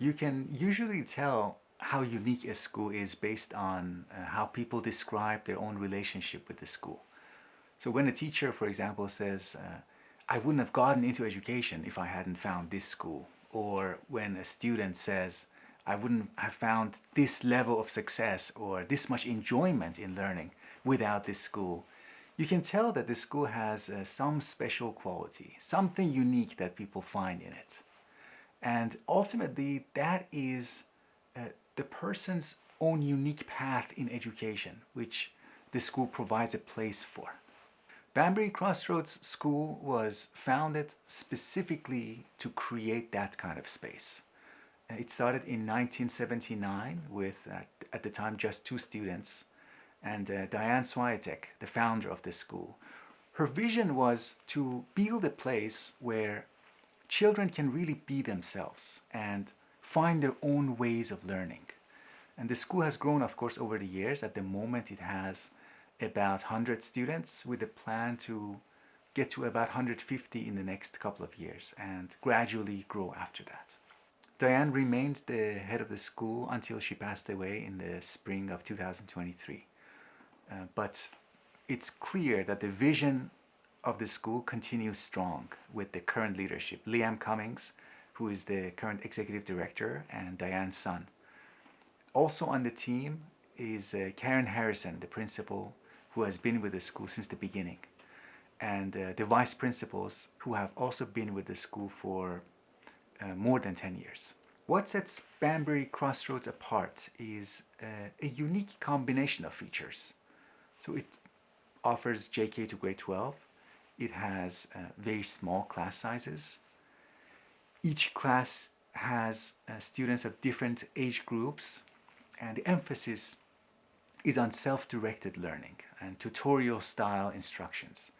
You can usually tell how unique a school is based on how people describe their own relationship with the school. So when a teacher, for example, says, I wouldn't have gotten into education if I hadn't found this school, or when a student says, I wouldn't have found this level of success or this much enjoyment in learning without this school, you can tell that the school has some special quality, something unique that people find in it. And ultimately, that is the person's own unique path in education, which the school provides a place for. Banbury Crossroads School was founded specifically to create that kind of space. It started in 1979 with, at the time, just 2 students, and Diane Swiatek, the founder of the school. Her vision was to build a place where children can really be themselves and find their own ways of learning. And the school has grown, of course, over the years. At the moment, it has about 100 students with a plan to get to about 150 in the next couple of years and gradually grow after that. Diane remained the head of the school until she passed away in the spring of 2023. But it's clear that the vision of the school continues strong with the current leadership. Liam Cummings, who is the current executive director, and Diane's son. Also on the team is Karen Harrison, the principal, who has been with the school since the beginning, and the vice principals, who have also been with the school for more than 10 years. What sets Banbury Crossroads apart is a unique combination of features. So it offers JK to grade 12. It has very small class sizes. Each class has students of different age groups, and the emphasis is on self-directed learning and tutorial-style instructions.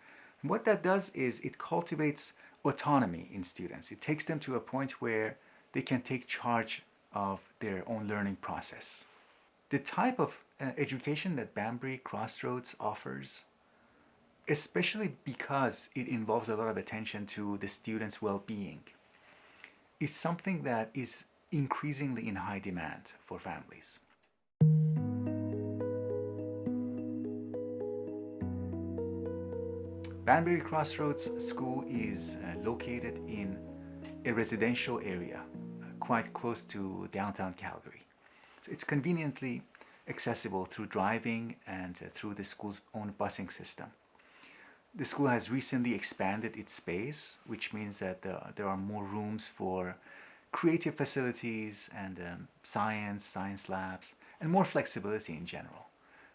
And what that does is it cultivates autonomy in students. It takes them to a point where they can take charge of their own learning process. The type of education that Banbury Crossroads offers, especially because it involves a lot of attention to the students' well-being, is something that is increasingly in high demand for families. Banbury Crossroads School is located in a residential area quite close to downtown Calgary. So it's conveniently accessible through driving and through the school's own busing system. The school has recently expanded its space, which means that there are more rooms for creative facilities and science labs, and more flexibility in general.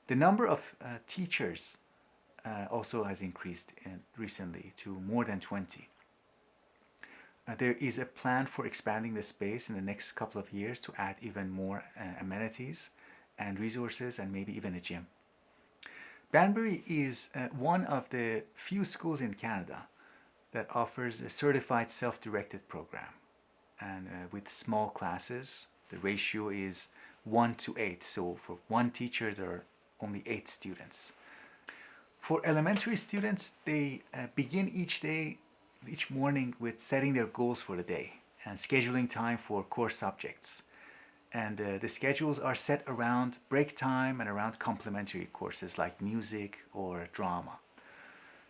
The number of teachers also has increased recently to more than 20. There is a plan for expanding the space in the next couple of years to add even more amenities and resources, and maybe even a gym. Banbury is one of the few schools in Canada that offers a certified self-directed program, and with small classes. The ratio is 1:8, so for one teacher there are only 8 students. For elementary students, they begin each morning with setting their goals for the day and scheduling time for core subjects. And the schedules are set around break time and around complementary courses like music or drama.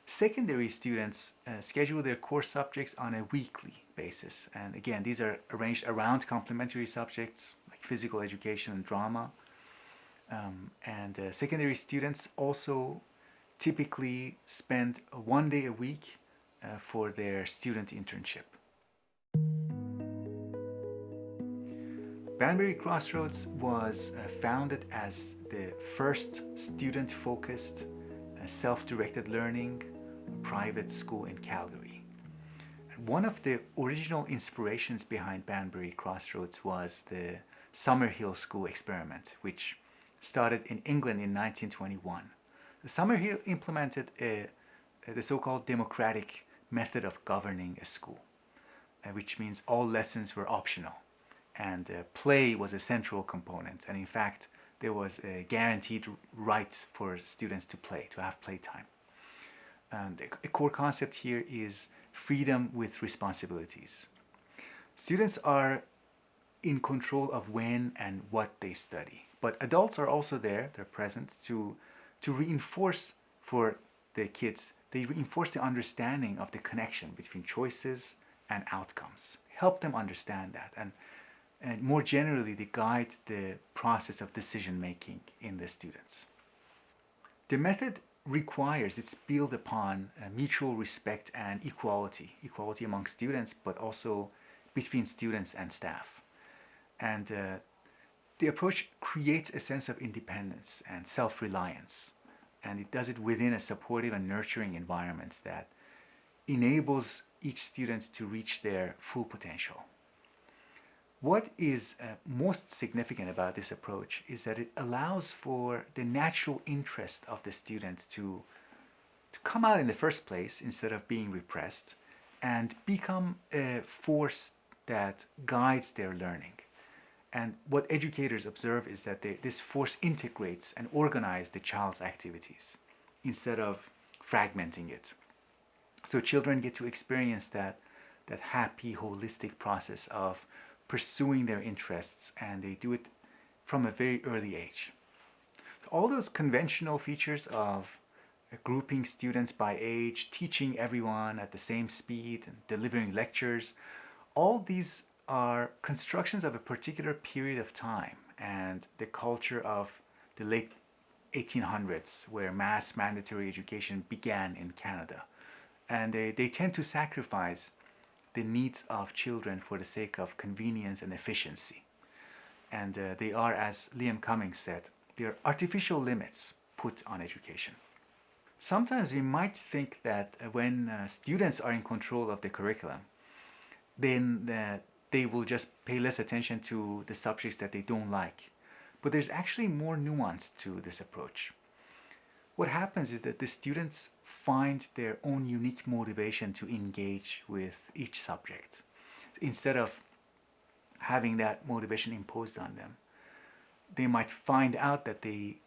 Secondary students schedule their core subjects on a weekly basis. And again, these are arranged around complementary subjects like physical education and drama. Secondary students also typically spend 1 day a week for their student internship. Banbury Crossroads was founded as the first student-focused, self-directed learning private school in Calgary. One of the original inspirations behind Banbury Crossroads was the Summerhill School experiment, which started in England in 1921. Summerhill implemented the so-called democratic method of governing a school, which means all lessons were optional, and play was a central component. And in fact, there was a guaranteed right for students to play, to have playtime. And a core concept here is freedom with responsibilities. Students are in control of when and what they study. But adults are also there, they're present to reinforce for the kids, they reinforce the understanding of the connection between choices and outcomes. Help them understand that. And more generally, they guide the process of decision making in the students. The method requires, it's built upon mutual respect and equality among students, but also between students and staff. And the approach creates a sense of independence and self-reliance, and it does it within a supportive and nurturing environment that enables each student to reach their full potential. What is most significant about this approach is that it allows for the natural interest of the students to come out in the first place instead of being repressed and become a force that guides their learning. And what educators observe is that this force integrates and organizes the child's activities instead of fragmenting it. So children get to experience that happy, holistic process of pursuing their interests, and they do it from a very early age. All those conventional features of grouping students by age, teaching everyone at the same speed, and delivering lectures, all these are constructions of a particular period of time and the culture of the late 1800s, where mass mandatory education began in Canada. And they tend to sacrifice the needs of children for the sake of convenience and efficiency. And they are, as Liam Cummings said, they are artificial limits put on education. Sometimes we might think that when students are in control of the curriculum, then they will just pay less attention to the subjects that they don't like. But there's actually more nuance to this approach. What happens is that the students find their own unique motivation to engage with each subject instead of having that motivation imposed on them. They might find out that they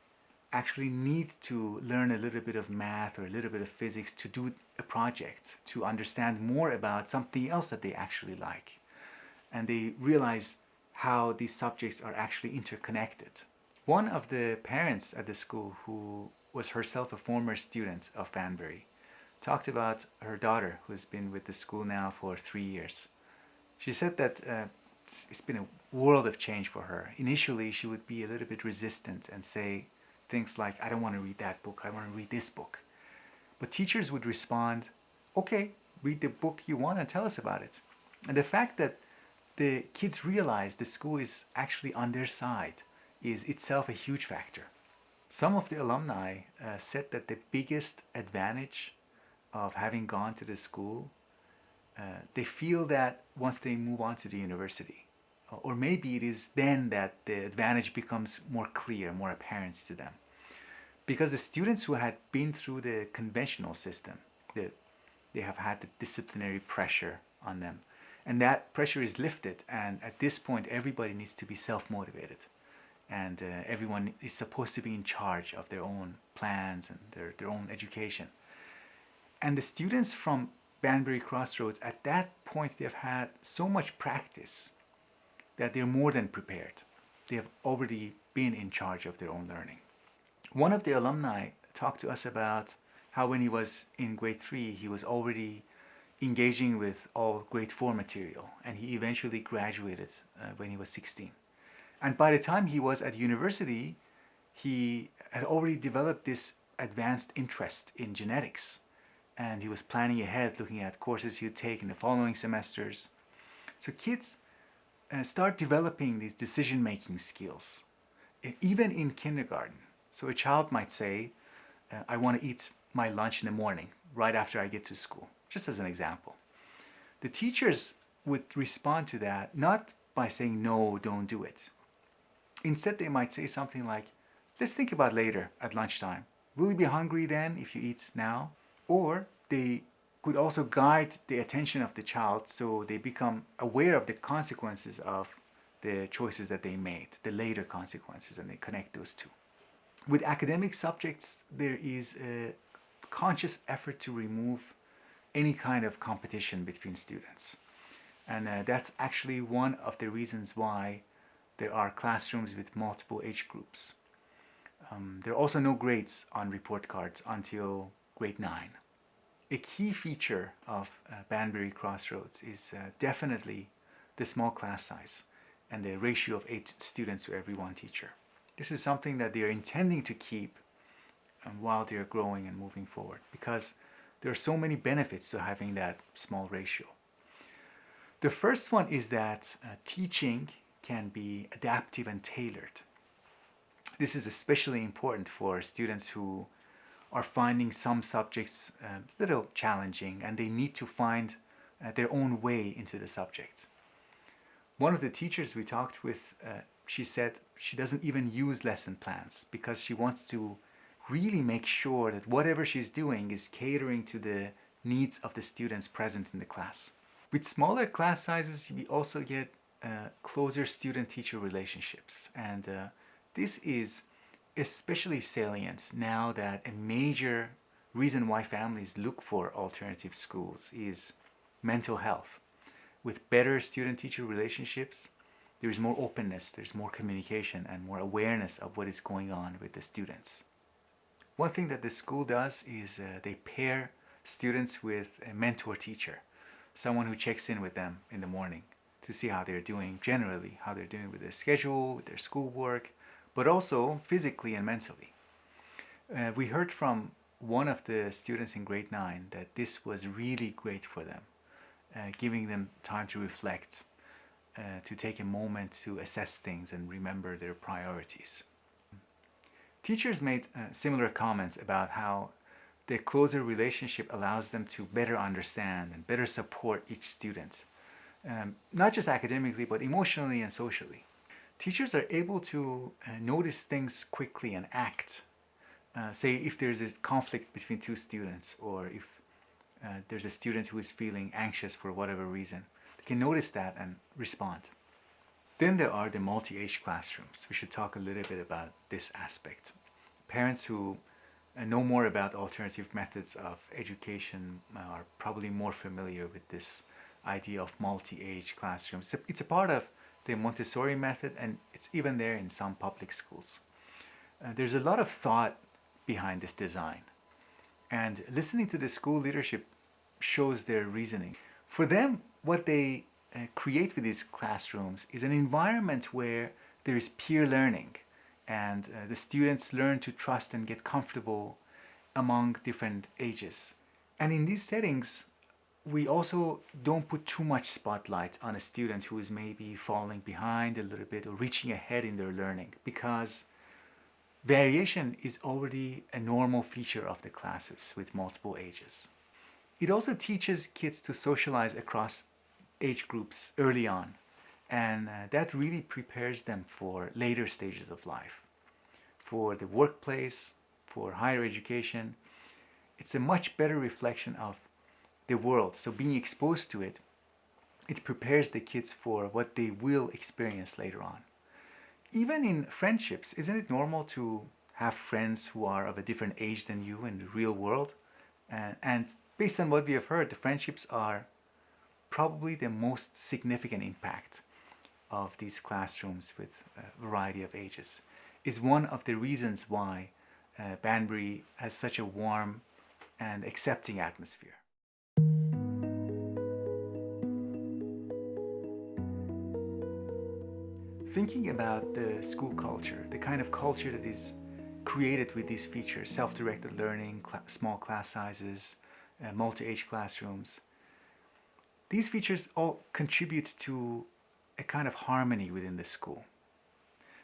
actually need to learn a little bit of math or a little bit of physics to do a project, to understand more about something else that they actually like. And they realize how these subjects are actually interconnected. One of the parents at the school, who was herself a former student of Banbury, talked about her daughter, who's been with the school now for 3 years. She said that it's been a world of change for her. Initially, she would be a little bit resistant and say things like, I don't want to read that book, I want to read this book. But teachers would respond, okay, read the book you want and tell us about it. And the fact that the kids realize the school is actually on their side is itself a huge factor. Some of the alumni said that the biggest advantage of having gone to the school, they feel that once they move on to the university, or maybe it is then that the advantage becomes more clear, more apparent to them. Because the students who had been through the conventional system, they have had the disciplinary pressure on them. And that pressure is lifted, and at this point everybody needs to be self-motivated. And everyone is supposed to be in charge of their own plans and their own education. And the students from Banbury Crossroads, at that point, they have had so much practice that they're more than prepared. They have already been in charge of their own learning. One of the alumni talked to us about how when he was in grade 3, he was already engaging with all grade 4 material, and he eventually graduated when he was 16. And by the time he was at university, he had already developed this advanced interest in genetics. And he was planning ahead, looking at courses he would take in the following semesters. So kids start developing these decision-making skills, even in kindergarten. So a child might say, I want to eat my lunch in the morning, right after I get to school, just as an example. The teachers would respond to that not by saying, no, don't do it. Instead, they might say something like, let's think about later at lunchtime. Will you be hungry then if you eat now? Or they could also guide the attention of the child so they become aware of the consequences of the choices that they made, the later consequences, and they connect those two. With academic subjects, there is a conscious effort to remove any kind of competition between students. And that's actually one of the reasons why there are classrooms with multiple age groups. There are also no grades on report cards until grade 9. A key feature of Banbury Crossroads is definitely the small class size and the ratio of 8 students to every one teacher. This is something that they are intending to keep while they're growing and moving forward, because there are so many benefits to having that small ratio. The first one is that teaching can be adaptive and tailored. This is especially important for students who are finding some subjects a little challenging and they need to find their own way into the subject. One of the teachers we talked with, she said she doesn't even use lesson plans because she wants to really make sure that whatever she's doing is catering to the needs of the students present in the class. With smaller class sizes, we also get closer student-teacher relationships, and this is especially salient now that a major reason why families look for alternative schools is mental health. With better student-teacher relationships, there is more openness, there's more communication, and more awareness of what is going on with the students. One thing that the school does is they pair students with a mentor teacher, someone who checks in with them in the morning to see how they're doing generally, how they're doing with their schedule, with their schoolwork, but also physically and mentally. We heard from one of the students in grade 9 that this was really great for them, giving them time to reflect, to take a moment to assess things and remember their priorities. Teachers made similar comments about how the closer relationship allows them to better understand and better support each student, not just academically, but emotionally and socially. Teachers are able to notice things quickly and act. Say if there's a conflict between two students, or if there's a student who is feeling anxious for whatever reason, they can notice that and respond. Then there are the multi-age classrooms. We should talk a little bit about this aspect. Parents who know more about alternative methods of education are probably more familiar with this idea of multi-age classrooms. It's a part of the Montessori method, and it's even there in some public schools. There's a lot of thought behind this design, and listening to the school leadership shows their reasoning. For them, what they create with these classrooms is an environment where there is peer learning, and the students learn to trust and get comfortable among different ages. And in these settings, we also don't put too much spotlight on a student who is maybe falling behind a little bit or reaching ahead in their learning, because variation is already a normal feature of the classes with multiple ages. It also teaches kids to socialize across age groups early on, and that really prepares them for later stages of life, for the workplace, for higher education. It's a much better reflection of the world. So being exposed to it, it prepares the kids for what they will experience later on. Even in friendships, isn't it normal to have friends who are of a different age than you in the real world? And based on what we have heard, the friendships are probably the most significant impact of these classrooms with a variety of ages. Is one of the reasons why Banbury has such a warm and accepting atmosphere. Thinking about the school culture, the kind of culture that is created with these features, self-directed learning, small class sizes, multi-age classrooms, these features all contribute to a kind of harmony within the school.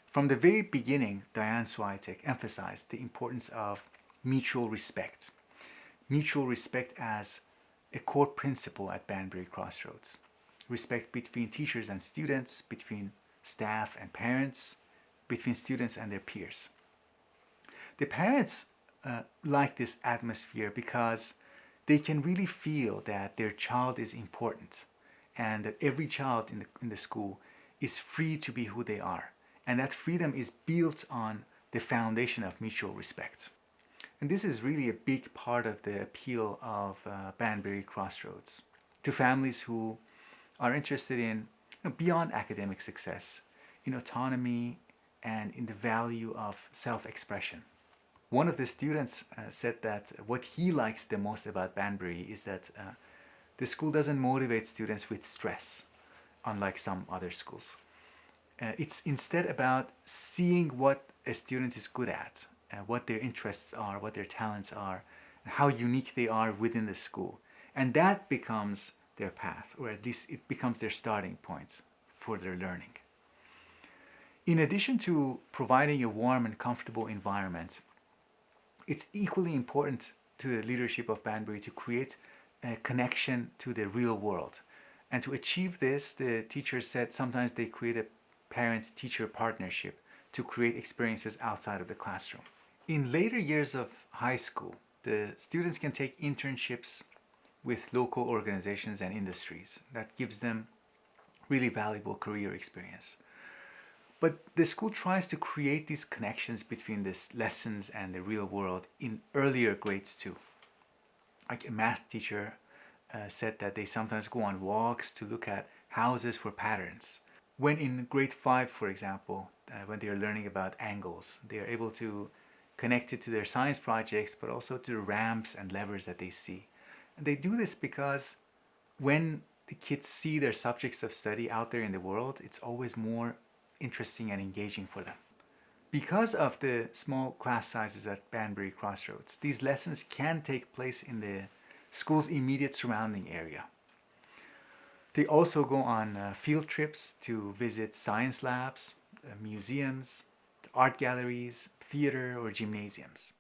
From the very beginning, Diane Swiatek emphasized the importance of mutual respect. Mutual respect as a core principle at Banbury Crossroads. Respect between teachers and students, between staff and parents, between students and their peers. The parents like this atmosphere because they can really feel that their child is important and that every child in the school is free to be who they are. And that freedom is built on the foundation of mutual respect. And this is really a big part of the appeal of Banbury Crossroads to families who are interested in, beyond academic success, in autonomy and in the value of self-expression. One of the students said that what he likes the most about Banbury is that the school doesn't motivate students with stress, unlike some other schools. It's instead about seeing what a student is good at, what their interests are, what their talents are, and how unique they are within the school. And that becomes their path, or at least it becomes their starting point for their learning. In addition to providing a warm and comfortable environment, it's equally important to the leadership of Banbury to create a connection to the real world. And to achieve this, the teachers said sometimes they create a parent-teacher partnership to create experiences outside of the classroom. In later years of high school, the students can take internships with local organizations and industries. That gives them really valuable career experience. But the school tries to create these connections between these lessons and the real world in earlier grades too. Like a math teacher said that they sometimes go on walks to look at houses for patterns. When in grade 5, for example, when they are learning about angles, they are able to connect it to their science projects, but also to the ramps and levers that they see. And they do this because when the kids see their subjects of study out there in the world, it's always more interesting and engaging for them. Because of the small class sizes at Banbury Crossroads, these lessons can take place in the school's immediate surrounding area. They also go on field trips to visit science labs, museums, art galleries, theater, or gymnasiums.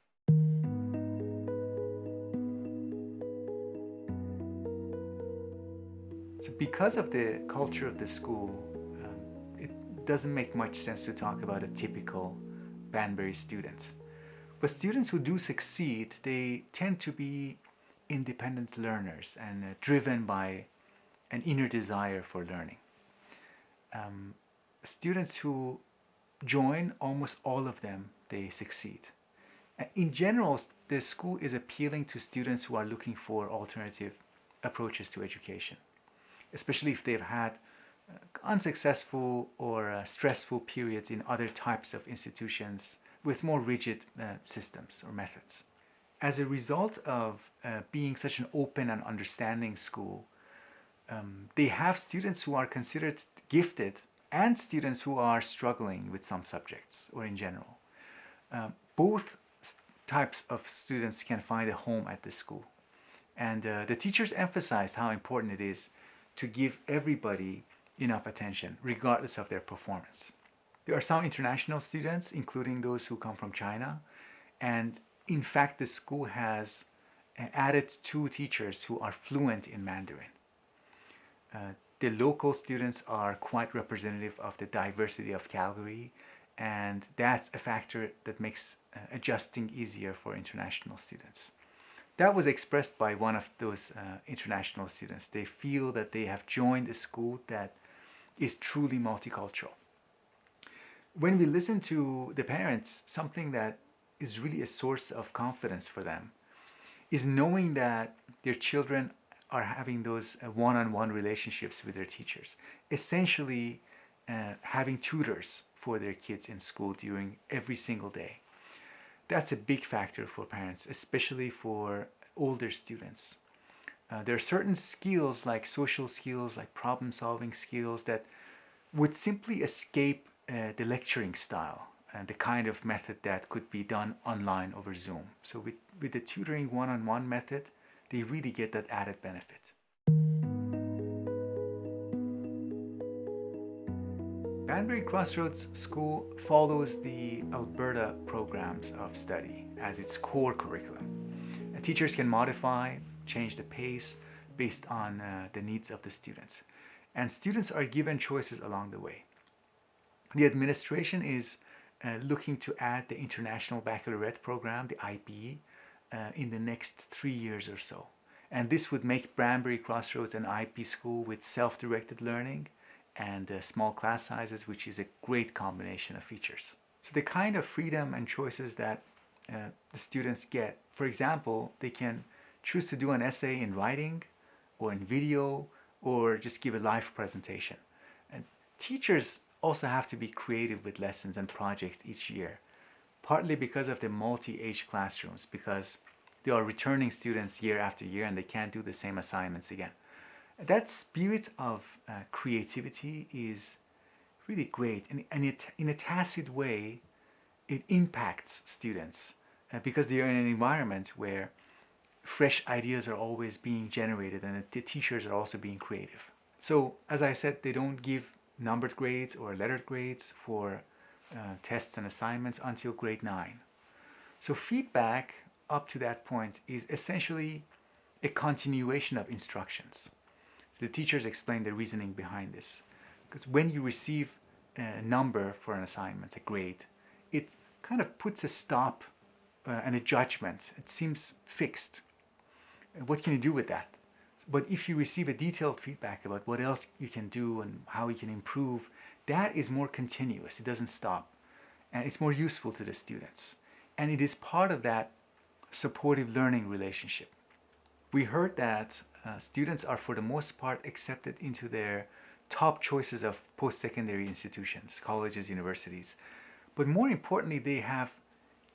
So because of the culture of the school, it doesn't make much sense to talk about a typical Banbury student. But students who do succeed, they tend to be independent learners and driven by an inner desire for learning. Students who join, almost all of them, they succeed. In general, the school is appealing to students who are looking for alternative approaches to education, especially if they've had unsuccessful or stressful periods in other types of institutions with more rigid systems or methods. As a result of being such an open and understanding school, they have students who are considered gifted and students who are struggling with some subjects or in general. Both types of students can find a home at the school. And the teachers emphasized how important it is to give everybody enough attention, regardless of their performance. There are some international students, including those who come from China. And in fact, the school has added 2 teachers who are fluent in Mandarin. The local students are quite representative of the diversity of Calgary, and that's a factor that makes adjusting easier for international students. That was expressed by one of those international students. They feel that they have joined a school that is truly multicultural. When we listen to the parents, something that is really a source of confidence for them is knowing that their children are having those one-on-one relationships with their teachers, essentially having tutors for their kids in school during every single day. That's a big factor for parents, especially for older students. There are certain skills like social skills, like problem-solving skills that would simply escape the lecturing style and the kind of method that could be done online over Zoom. So with the tutoring one-on-one method, they really get that added benefit. Banbury Crossroads School follows the Alberta programs of study as its core curriculum. And teachers can modify, change the pace based on the needs of the students. And students are given choices along the way. The administration is looking to add the International Baccalaureate program, the IB, in the next 3 years or so. And this would make Banbury Crossroads an IB school with self-directed learning and small class sizes, which is a great combination of features. So the kind of freedom and choices that the students get, for example, they can choose to do an essay in writing or in video or just give a live presentation. And teachers also have to be creative with lessons and projects each year, partly because of the multi-age classrooms, because they are returning students year after year and they can't do the same assignments again. That spirit of creativity is really great, and it, in a tacit way, it impacts students because they are in an environment where fresh ideas are always being generated and the teachers are also being creative. So as I said, they don't give numbered grades or lettered grades for tests and assignments until grade 9. So feedback up to that point is essentially a continuation of instructions. So the teachers explain the reasoning behind this. Because when you receive a number for an assignment, a grade, it kind of puts a stop and a judgment. It seems fixed. What can you do with that? But if you receive a detailed feedback about what else you can do and how you can improve, that is more continuous. It doesn't stop. And it's more useful to the students. And it is part of that supportive learning relationship. We heard that students are for the most part accepted into their top choices of post-secondary institutions, colleges, universities. But more importantly, they have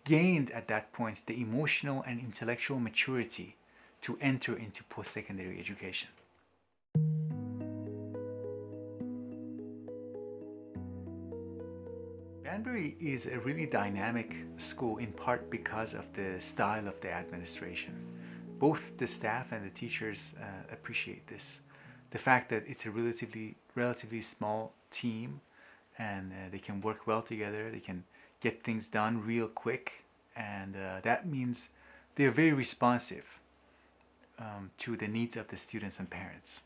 gained at that point the emotional and intellectual maturity to enter into post-secondary education. Banbury is a really dynamic school in part because of the style of the administration. Both the staff and the teachers appreciate this. The fact that it's a relatively small team and they can work well together, they can get things done real quick, and that means they're very responsive to the needs of the students and parents.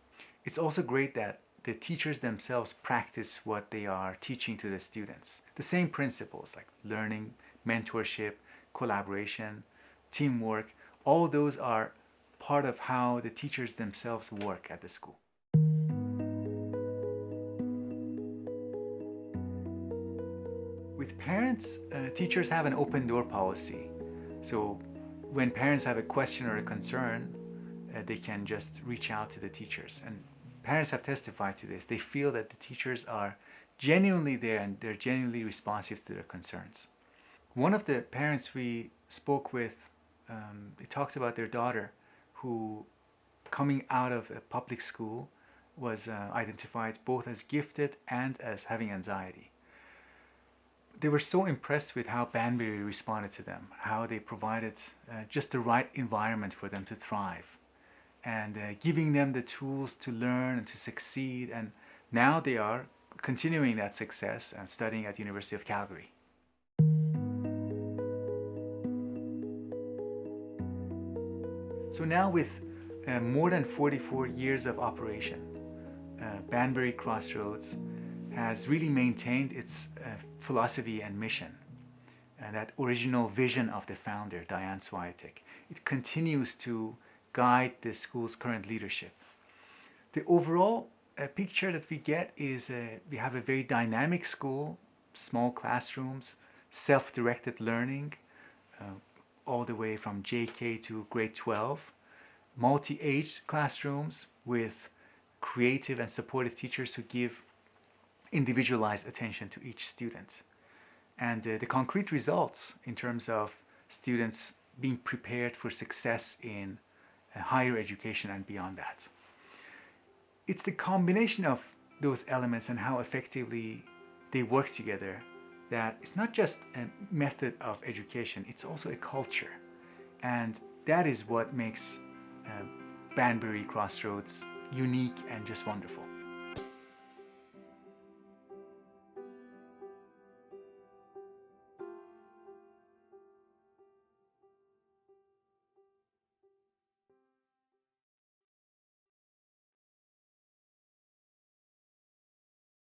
It's also great that the teachers themselves practice what they are teaching to the students. The same principles like learning, mentorship, collaboration, teamwork, all those are part of how the teachers themselves work at the school. With parents, teachers have an open door policy. So when parents have a question or a concern, they can just reach out to the teachers. And parents have testified to this. They feel that the teachers are genuinely there and they're genuinely responsive to their concerns. One of the parents we spoke with, they talked about their daughter who, coming out of a public school, was identified both as gifted and as having anxiety. They were so impressed with how Banbury responded to them, how they provided just the right environment for them to thrive, and giving them the tools to learn and to succeed. And now they are continuing that success and studying at the University of Calgary. So now with more than 44 years of operation, Banbury Crossroads has really maintained its philosophy and mission, and that original vision of the founder, Diane Swiatek. It continues to guide the school's current leadership. The overall picture that we get is we have a very dynamic school, small classrooms, self-directed learning, all the way from JK to grade 12, multi-age classrooms with creative and supportive teachers who give individualized attention to each student. And the concrete results in terms of students being prepared for success in higher education and beyond that. It's the combination of those elements and how effectively they work together that it's not just a method of education, it's also a culture. And that is what makes Banbury Crossroads unique and just wonderful.